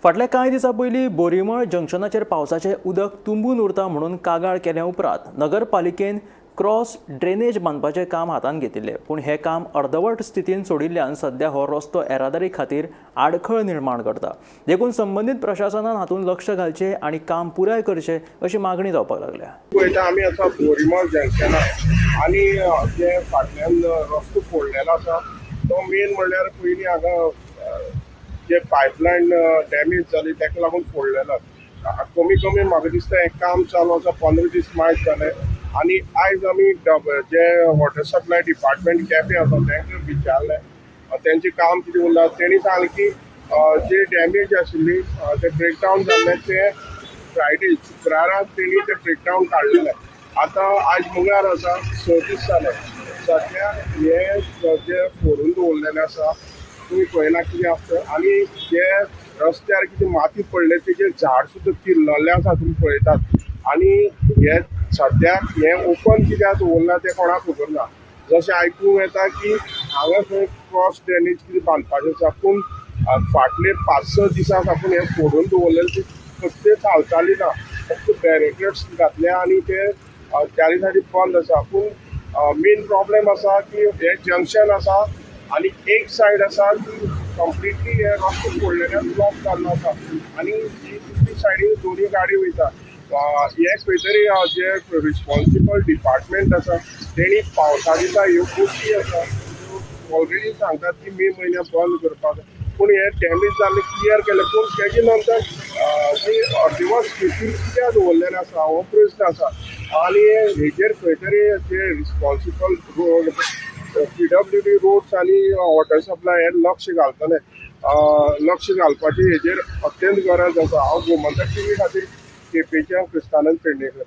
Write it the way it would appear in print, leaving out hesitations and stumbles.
फाटल्या कांय दिसां पयलीं बोरीमळ जंक्शनाचेर पावसाचें उदक तुंबून उरता म्हणून कागाळ केल्या उपरांत नगरपालिकेन क्रॉस ड्रेनेज बांदपाचें काम हातांत घेतिल्लें, पूण हें काम अर्दवट स्थितीन सोडिल्ल्यान सध्या हो रस्तो येरादारी खातीर आडखळ निर्माण करता. देखून संबंदीत प्रशासनान हातूंत लक्ष घालचें आनी काम पुराय करचें अशी मागणी जावपाक लागल्या. पळयता आमी आतां बोरीमळ जंक्शनार आनी जे फाटल्यान रस्तो फोडलेलो आसा तो मेन म्हणल्यार पयलीं हांगा जे पायपलायन डॅमेज जाली ताका लागून फोडलेलो. कमी कमी म्हाका दिसता हें काम चालू आसा 15 दीस मायज जाले आनी आयज आमी जे वॉटर सप्लाय डिपार्टमेंट केपें आसा तांकां विचारलें तेंचें काम कितें उरलां. तेणी सांगलें की जे डॅमेज आशिल्ली ते ब्रेकडावन जाल्ले ते फ्रायडे शुक्राराक तेणी ते ब्रेकडावन काडलेले. आतां आयज मंगळार आसा, 6 दीस जाले. सद्या हे जे फोडून दवरलेले आसा तुम्ही पळयला कितें आसता आनी जे रस्त्यार कितें माती पडले तेजेर झाड सुद्दां किल्लल्ले आसा तुम्ही पळयतात. आनी हे सद्याक हे ओपन कित्याक दवरला तें कोणाक खबर ना. जशें आयकूंक येता की हांगा खंय क्रॉस ड्रेनेज कितें बांदपाचें आसा, पूण फाटले 5-6 दिसां साकून हे फोडून दवरलेले कसलीच हालचाली ना. फक्त बॅरिकेड्स घातले आनी ते चारी सायडी बंद आसा. पूण मेन प्रॉब्लेम आसा की हे जंक्शन आसा आनी एक सायड आसा की कंप्लिटली हे रस्तो फोडलेल्यान ब्लॉक जाल्लो आसा आनी ही दुसरी सायडीन दोनी गाडी वयता. हे खंय तरी जे रिस्पॉन्सिबल डिपार्टमेंट आसा तेणी पावसा दिसा ह्यो गोश्टी आसा ऑलरेडी सांगतात की मे म्हयन्याक बंद करपाक, पूण हे डॅमेज जाल्ले क्लियर केले. पूण तेजे नंतर जी अर्देवट स्थिती कित्याक दवरलेले आसा हो प्रश्न आसा. आनी हेजेर खंय तरी जे रिस्पॉन्सिबल रोड PWD रोड्स आनी वॉटर सप्लाय हे लक्ष घालतले. लक्ष घालपाची हेजेर अत्यंत गरज आसा. हांव गोमंतक टीव्ही खातीर केपेंच्यान क्रिस्तानंद पेडणेकर.